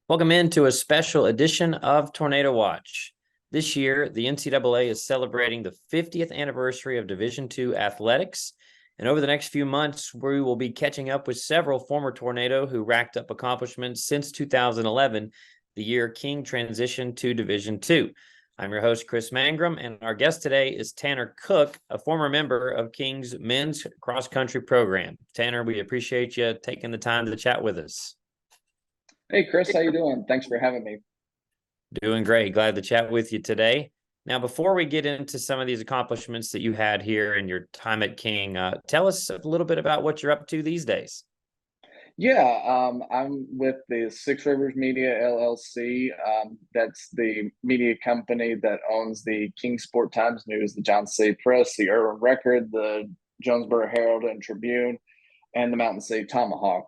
Welcome into a special edition of Tornado Watch. This year, the NCAA is celebrating the 50th anniversary of Division II athletics. And over the next few months, we will be catching up with several former Tornado who racked up accomplishments since 2011, the year King transitioned to Division II. I'm your host, Chris Mangrum, and our guest today is Tanner Cook, a former member of King's men's cross-country program. Tanner, we appreciate you taking the time to chat with us. Hey Chris, how you doing? Thanks for having me. Doing great. Glad to chat with you today. Now, before we get into some of these accomplishments that you had here in your time at King, tell us a little bit about what you're up to these days. I'm with the Six Rivers Media LLC. That's the media company that owns the King Sport Times News, the John City Press, the Urban Record, the Jonesboro Herald and Tribune, and the Mountain City Tomahawk.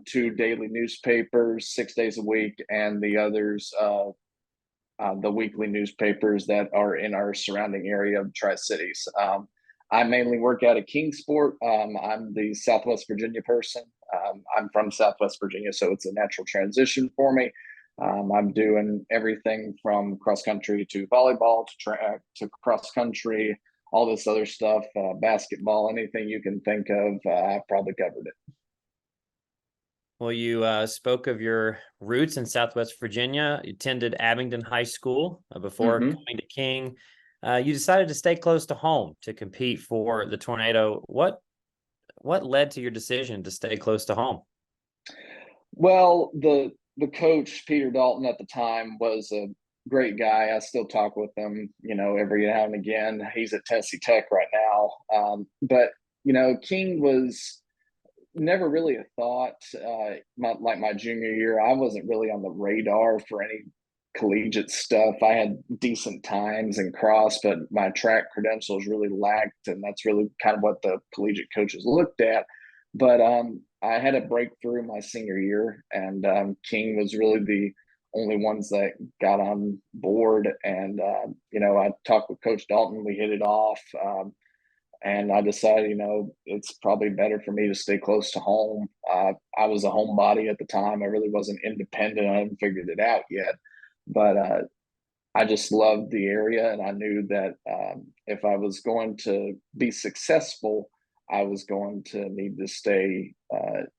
Two daily newspapers, 6 days a week, and the others, the weekly newspapers that are in our surrounding area of Tri-Cities. I mainly work out of Kingsport. I'm the Southwest Virginia person. I'm from Southwest Virginia, so it's a natural transition for me. I'm doing everything from cross country to volleyball to track to cross country, all this other stuff, basketball, anything you can think of. I've probably covered it. Well, you spoke of your roots in Southwest Virginia. You attended Abingdon High School before coming to King. You decided to stay close to home to compete for the Tornado. What led to your decision to stay close to home? Well, the coach Peter Dalton at the time was a great guy. I still talk with him, every now and again. He's at Tennessee Tech right now. But King was never really a thought. Like my junior year, I wasn't really on the radar for any collegiate stuff. I had decent times in cross, but my track credentials really lacked, and that's really kind of what the collegiate coaches looked at. But I had a breakthrough my senior year, and King was really the only ones that got on board. And I talked with Coach Dalton. We hit it off. And I decided, it's probably better for me to stay close to home. I was a homebody at the time. I really wasn't independent. I hadn't figured it out yet. But I just loved the area. And I knew that if I was going to be successful, I was going to need to stay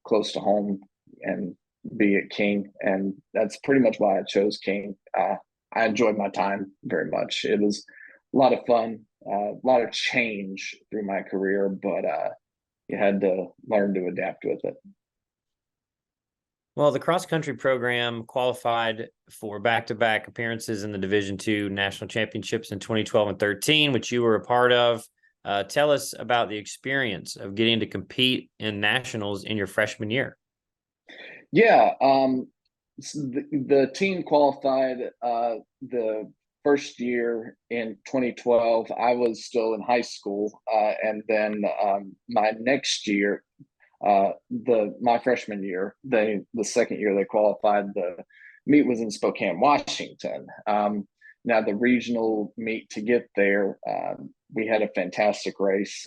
close to home and be at King. And that's pretty much why I chose King. I enjoyed my time very much. It was a lot of fun, a lot of change through my career, but you had to learn to adapt with it. Well, the cross country program qualified for back-to-back appearances in the Division II national championships in 2012 and 13, which you were a part of. Tell us about the experience of getting to compete in nationals in your freshman year. Yeah, the team qualified the first year in 2012. I was still in high school, and then my next year, my freshman year, the second year they qualified. The meet was in Spokane, Washington. Now the regional meet to get there, we had a fantastic race.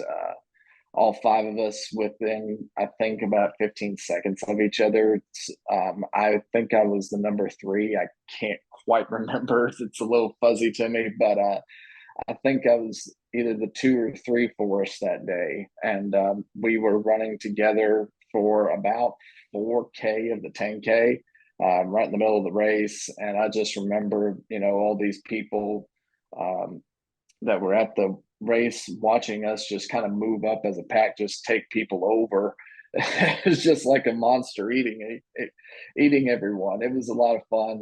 All five of us within, I think, about 15 seconds of each other. I think I was the number three. I can't quite remember. It's a little fuzzy to me, but I think I was either the two or three for us that day. And we were running together for about 4K of the 10K, right in the middle of the race. And I just remember, all these people that were at the race watching us just kind of move up as a pack, just take people over. It's just like a monster eating everyone. It was a lot of fun.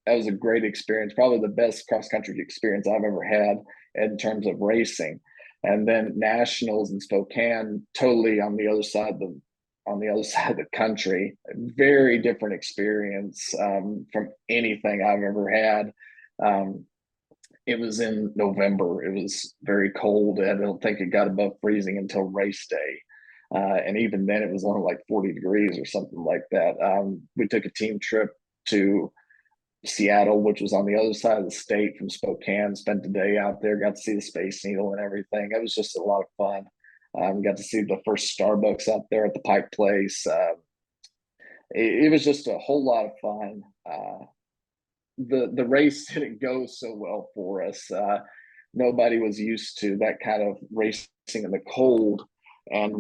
That was a great experience, probably the best cross country experience I've ever had in terms of racing. And then nationals in Spokane, totally on the other side of the country. Very different experience from anything I've ever had. It was in November. It was very cold. I don't think it got above freezing until race day. And even then, it was only like 40 degrees or something like that. We took a team trip to Seattle, which was on the other side of the state from Spokane, spent the day out there, got to see the Space Needle and everything. It was just a lot of fun. Got to see the first Starbucks out there at the Pike Place. It was just a whole lot of fun. the race didn't go so well for us. Nobody was used to that kind of racing in the cold, and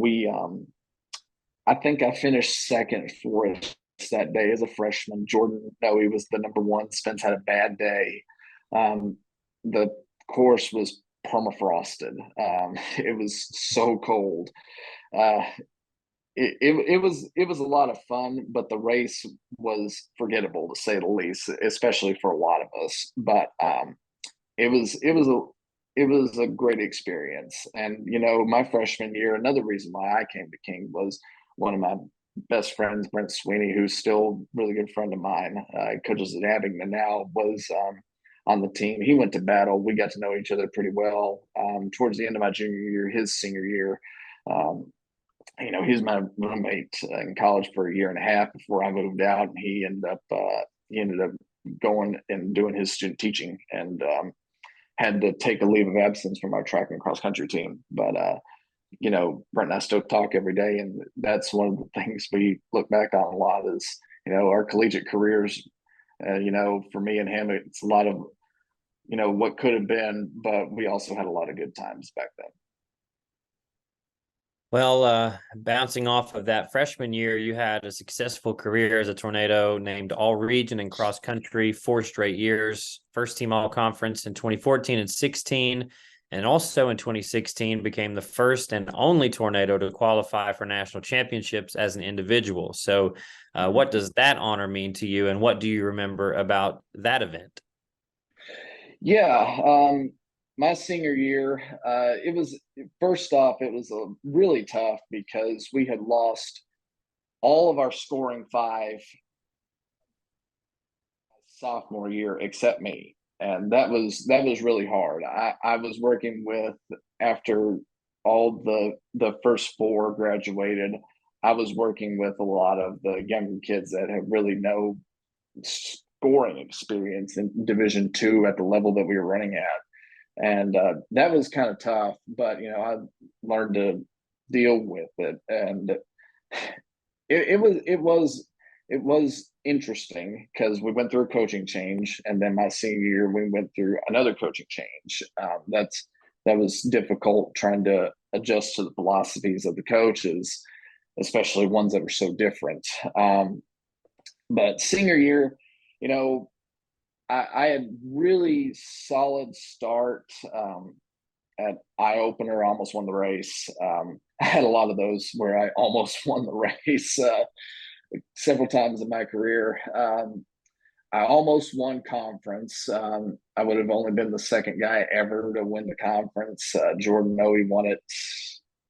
I think I finished second for us that day as a freshman. Jordan, no, he was the number one. Spence had a bad day. The course was permafrosted. It was so cold. Uh, it was a lot of fun, but the race was forgettable to say the least, especially for a lot of us. But it was it was a great experience. And my freshman year, another reason why I came to King was one of my best friends, Brent Sweeney, who's still a really good friend of mine, coaches at Abingdon now, was on the team. He went to battle. We got to know each other pretty well. Towards the end of my junior year, his senior year, he was my roommate in college for a year and a half before I moved out, and he ended up going and doing his student teaching, and had to take a leave of absence from our track and cross country team. But Brent and I still talk every day, and that's one of the things we look back on a lot is our collegiate careers. For me and him, it's a lot of what could have been, but we also had a lot of good times back then. Well, bouncing off of that freshman year, you had a successful career as a Tornado, named all region and cross country 4 straight years, first team all conference in 2014 and 16, and also in 2016 became the first and only Tornado to qualify for national championships as an individual. So what does that honor mean to you, and what do you remember about that event? Yeah, my senior year, it was first off, it was really tough because we had lost all of our scoring 5 sophomore year except me, and that was really hard. I was working with, after all the first 4 graduated, I was working with a lot of the younger kids that have really no scoring experience in Division II at the level that we were running at, and that was kind of tough. But I learned to deal with it, and it was interesting because we went through a coaching change, and then my senior year we went through another coaching change. That was difficult, trying to adjust to the philosophies of the coaches, especially ones that were so different. But senior year, I had really solid start at eye opener, almost won the race. I had a lot of those where I almost won the race several times in my career. I almost won conference. I would have only been the second guy ever to win the conference. Jordan Noe won it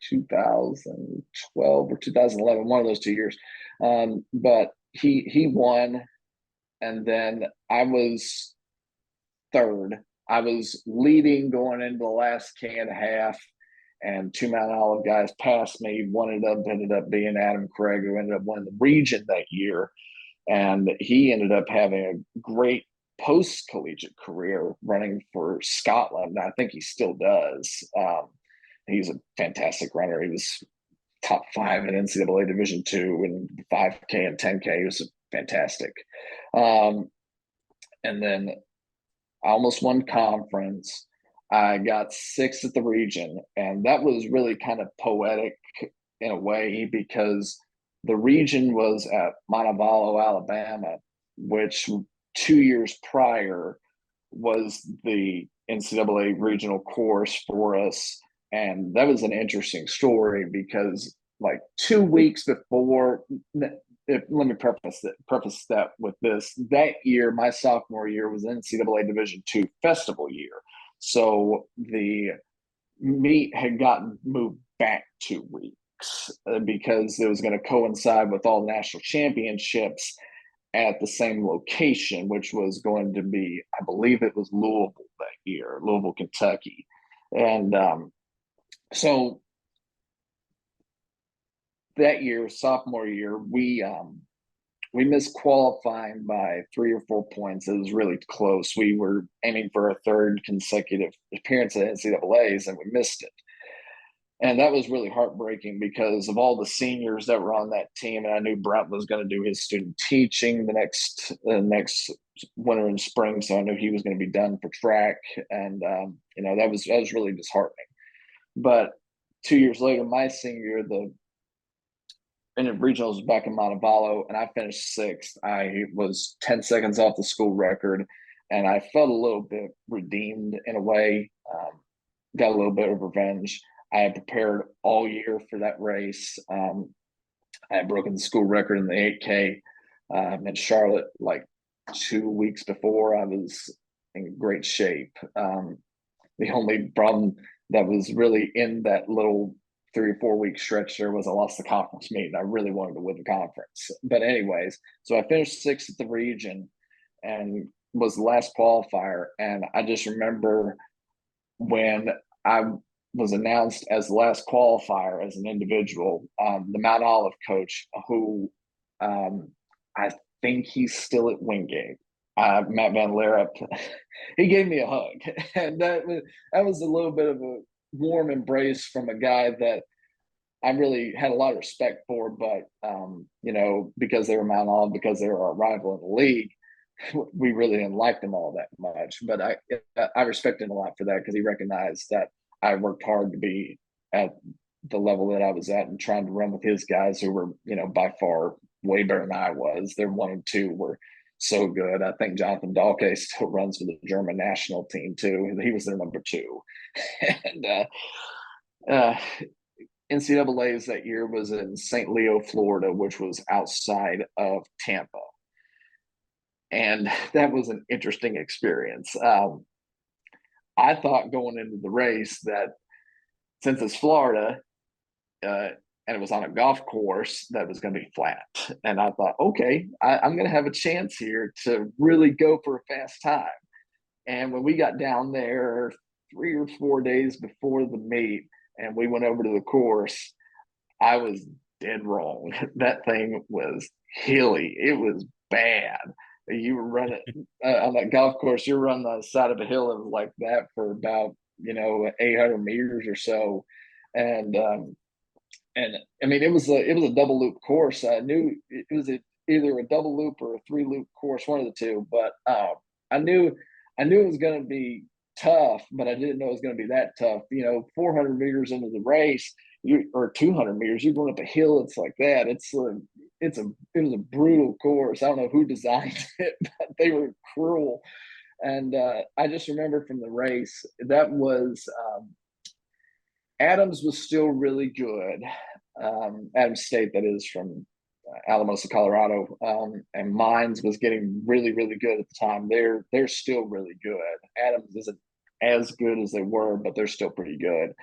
2012 or 2011, one of those 2 years. But he won, and then I was third. I was leading going into the last K and a half, and 2 Mount Olive guys passed me. One ended up being Adam Craig, who ended up winning the region that year, and he ended up having a great post-collegiate career running for Scotland. I think he still does. He's a fantastic runner. He was top 5 in NCAA Division II and 5K and 10K. He was fantastic. And then I almost won conference. I got 6th at the region, and that was really kind of poetic in a way because the region was at Montevallo, Alabama, which 2 years prior was the NCAA regional course for us. And that was an interesting story because, like, 2 weeks before, let me preface that with this. That year, my sophomore year, was NCAA Division II festival year. So the meet had gotten moved back 2 weeks because it was going to coincide with all the national championships at the same location, which was going to be, I believe it was Louisville that year, Louisville, Kentucky. And so that year, sophomore year, we missed qualifying by 3 or 4 points. It was really close. We were aiming for a 3rd consecutive appearance at NCAA's, and we missed it. And that was really heartbreaking because of all the seniors that were on that team, and I knew Brent was going to do his student teaching the next winter and spring, so I knew he was going to be done for track, and that was really disheartening. But 2 years later, my senior year, the regionals was back in Montevallo, and I finished sixth. I was 10 seconds off the school record, and I felt a little bit redeemed in a way. Got a little bit of revenge. I had prepared all year for that race. I had broken the school record in the 8K in Charlotte like 2 weeks before. I was in great shape. The only problem that was really in that little 3 or 4 week stretch there was I lost the conference meet. I really wanted to win the conference. But anyways, so I finished sixth at the region and was the last qualifier. And I just remember when I was announced as the last qualifier as an individual, the Mount Olive coach, who I think he's still at Wingate, Matt Van Lerup, he gave me a hug, and that was a little bit of a warm embrace from a guy that I really had a lot of respect for, but because they were Mount Olive, because they were our rival in the league, we really didn't like them all that much. But I respect him a lot for that because he recognized that I worked hard to be at the level that I was at and trying to run with his guys who were, by far way better than I was. Their 1 and 2 were so good. I think Jonathan Dahlke still runs for the German national team too. He was their number 2. And NCAA's that year was in St. Leo, Florida, which was outside of Tampa. And that was an interesting experience. I thought going into the race that since it's Florida and it was on a golf course, that was going to be flat. And I thought, okay, I'm going to have a chance here to really go for a fast time. And when we got down there 3 or 4 days before the meet and we went over to the course, I was dead wrong. That thing was hilly. It was bad. You were running on that golf course, you're running on the side of a hill like that for about 800 meters or so, and I mean it was a double loop course. I knew it was either a double loop or a 3 loop course, one of the two. But I knew it was going to be tough, but I didn't know it was going to be that tough. 400 meters into the race, or 200 meters, you're going up a hill. It's like that. It was a brutal course. I don't know who designed it, but they were cruel. And I just remember from the race that was Adams was still really good. Adams State, that is, from Alamosa, Colorado, and Mines was getting really, really good at the time. They're still really good. Adams isn't as good as they were, but they're still pretty good.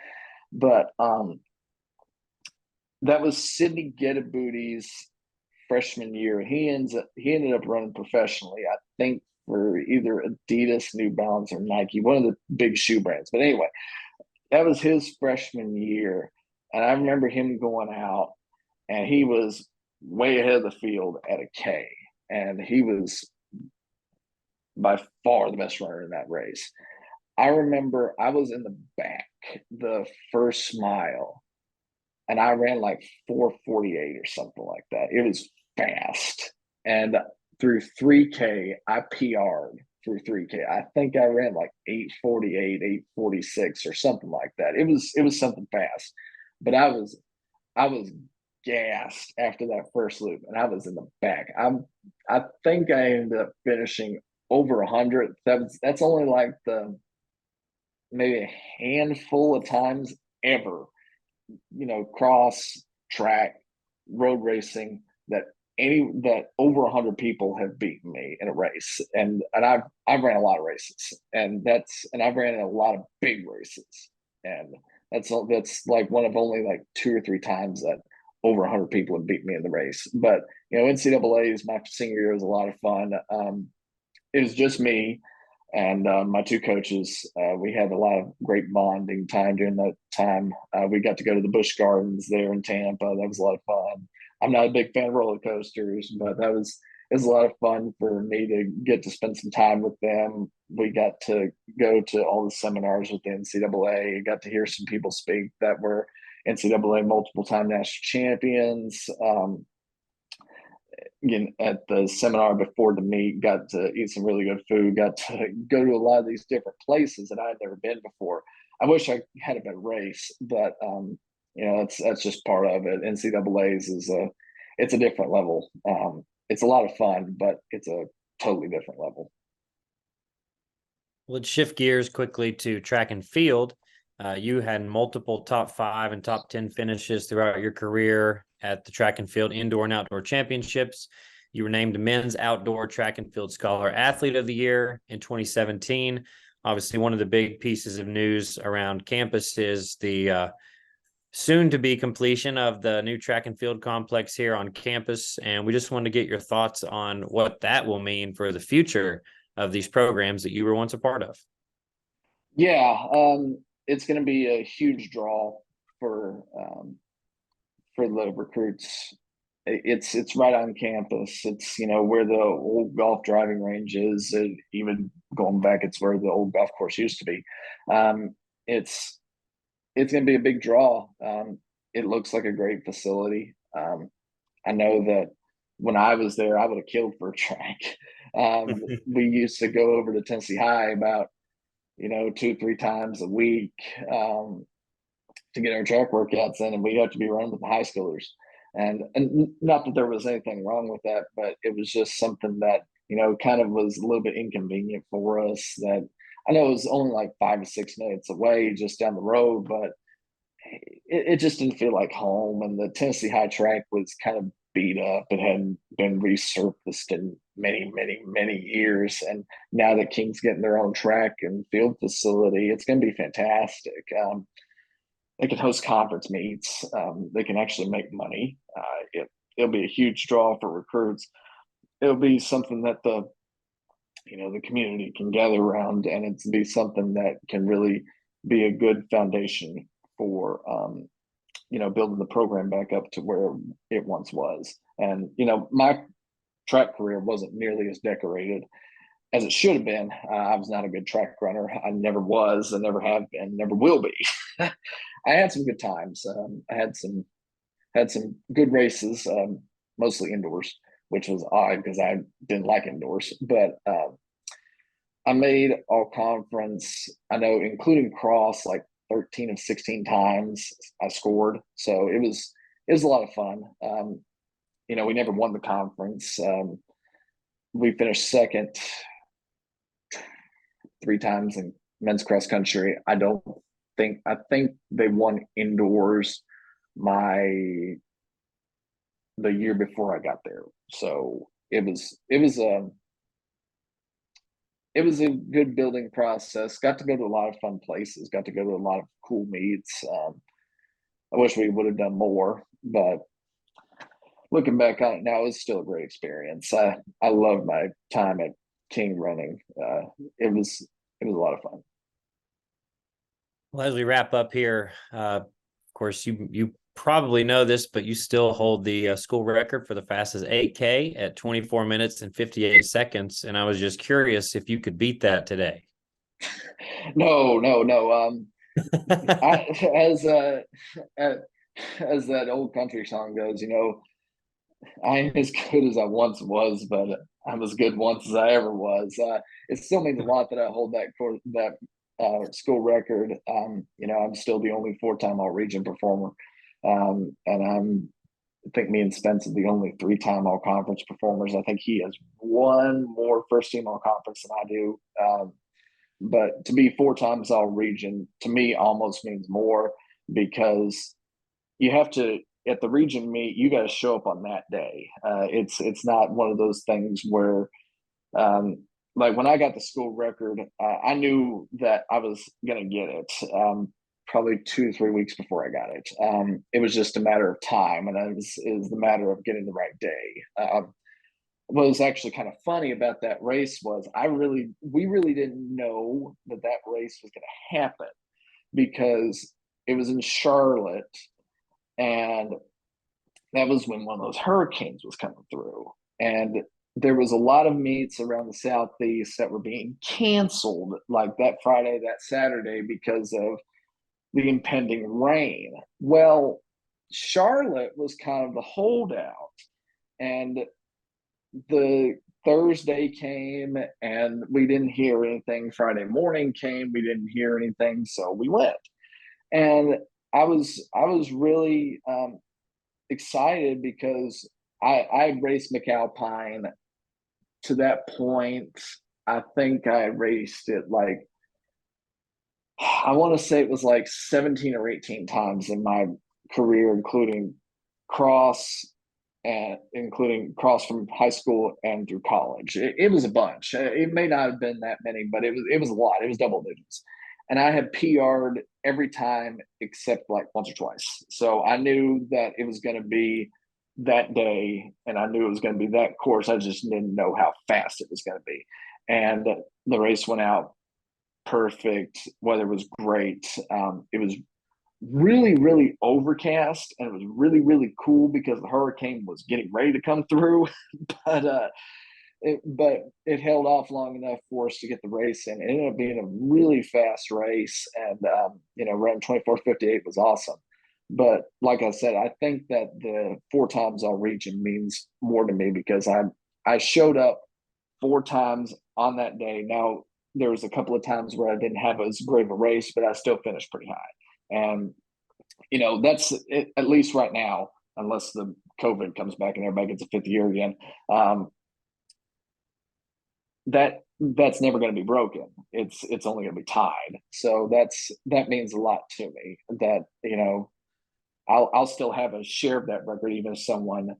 But that was Sidney Gettebooty's freshman year. He ended up running professionally, I think, for either Adidas, New Balance, or Nike, one of the big shoe brands. But anyway, that was his freshman year. And I remember him going out, and he was way ahead of the field at a K. And he was by far the best runner in that race. I remember I was in the back, the first mile, and I ran like 4:48 or something like that. It was fast. And through 3K, I PR'd through 3K. I think I ran like 8:48, 8:46 or something like that. It was something fast. But I was gassed after that first loop, and I was in the back. I think I ended up finishing over 100. That's only like the maybe a handful of times ever, cross track road racing that over 100 people have beaten me in a race. And I've ran a lot of races, and I've ran in a lot of big races, and that's like one of only like 2 or 3 times that over 100 people have beat me in the race. But NCAA's my senior year was a lot of fun. It was just me and my 2 coaches. We had a lot of great bonding time during that time. We got to go to the Busch Gardens there in Tampa. That was a lot of fun. I'm not a big fan of roller coasters, but it was a lot of fun for me to get to spend some time with them. We got to go to all the seminars with the NCAA. Got to hear some people speak that were NCAA multiple time national champions. Again, at the seminar before the meet, got to eat some really good food, got to go to a lot of these different places that I had never been before. I wish I had a better race, but that's just part of it. NCAA's it's a different level. It's a lot of fun, but it's a totally different level. Let's shift gears quickly to track and field. You had multiple top 5 and top 10 finishes throughout your career at the track and field indoor and outdoor championships. You were named men's outdoor track and field scholar athlete of the year in 2017. Obviously, one of the big pieces of news around campus is the soon to be completion of the new track and field complex here on campus. And we just wanted to get your thoughts on what that will mean for the future of these programs that you were once a part of. Yeah, it's going to be a huge draw for the recruits. It's right on campus. It's where the old golf driving range is. Even going back, it's where the old golf course used to be. It's going to be a big draw. It looks like a great facility. I know that when I was there, I would have killed for a track. We used to go over to Tennessee High about 2-3 times a week to get our track workouts in, and we have to be running with the high schoolers. And not that there was anything wrong with that, but it was just something that kind of was a little bit inconvenient for us. That I know it was only like 5 to 6 minutes away, just down the road, but it just didn't feel like home. And the Tennessee High track was kind of beat up. It hadn't been resurfaced in many, many, many years. And now that King's getting their own track and field facility, it's going to be fantastic. They can host conference meets. They can actually make money. It'll be a huge draw for recruits. It'll be something that the community can gather around, and it's be something that can really be a good foundation for building the program back up to where it once was. And my track career wasn't nearly as decorated as it should have been. I was not a good track runner. I never was, and never have been, never will be. I had some good times. I had some good races, mostly indoors, which was odd because I didn't like indoors. But I made all conference. I know, including cross, like 13 of 16 times I scored. So it was a lot of fun. We never won the conference. We finished second 3 times in men's cross country. I think they won indoors the year before I got there. So it was a good building process. Got to go to a lot of fun places. Got to go to a lot of cool meets. I wish we would have done more, but looking back on it now, it was still a great experience. I love my time at King running. It was a lot of fun. Well, as we wrap up here, of course, you probably know this, but you still hold the school record for the fastest 8K at 24 minutes and 58 seconds. And I was just curious if you could beat that today. No. As that old country song goes, I ain't as good as I once was, but I'm as good once as I ever was. It still means a lot that I hold that school record. I'm still the only 4-time all-region performer. And I think me and Spence are the only 3-time all-conference performers. I think he has one more first-team all-conference than I do. But to be 4 times all-region, to me, almost means more, because you have to, at the region meet, you got to show up on that day. It's not one of those things where, like when I got the school record, I knew that I was going to get it. Probably 2 or 3 weeks before I got it. It was just a matter of time, and it was the matter of getting the right day. What was actually kind of funny about that race was we really didn't know that race was going to happen, because it was in Charlotte, and that was when one of those hurricanes was coming through, and there was a lot of meets around the Southeast that were being canceled, like that Friday, that Saturday, because of the impending rain. Well, Charlotte was kind of the holdout, and the Thursday came and we didn't hear anything. Friday morning came, we didn't hear anything, so we went. And I was really excited because I raced McAlpine to that point. I think I raced it like, I want to say it was like 17 or 18 times in my career, cross including cross from high school and through college. It was a bunch. It may not have been that many, but it was a lot. It was double digits, and I had PR'd every time except like once or twice. So I knew that it was going to be that day, and I knew it was going to be that course. I just didn't know how fast it was going to be, and the race went out perfect. Weather was great. It was really, really overcast, and it was really, really cool because the hurricane was getting ready to come through. but it held off long enough for us to get the race in. It ended up being a really fast race, and running 24:58 was awesome. But like I said, I think that the 4 times all region means more to me because I showed up 4 times on that day. Now there was a couple of times where I didn't have as great of a race, but I still finished pretty high. And that's it, at least right now, unless the COVID comes back and everybody gets a 5th year again. That's never going to be broken. It's only going to be tied. So that means a lot to me. That I'll still have a share of that record, even if someone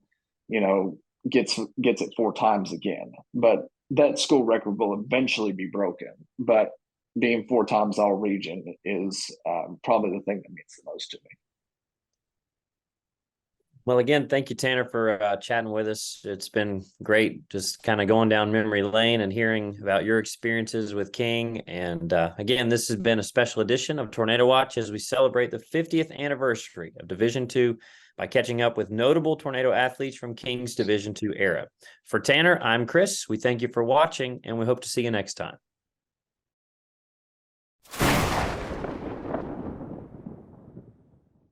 gets it 4 times again. But that school record will eventually be broken. But being 4 times all region is probably the thing that means the most to me. Well, again, thank you, Tanner, for chatting with us. It's been great just kind of going down memory lane and hearing about your experiences with King. And again, this has been a special edition of Tornado Watch as we celebrate the 50th anniversary of Division II by catching up with notable tornado athletes from King's Division II era. For Tanner, I'm Chris. We thank you for watching, and we hope to see you next time.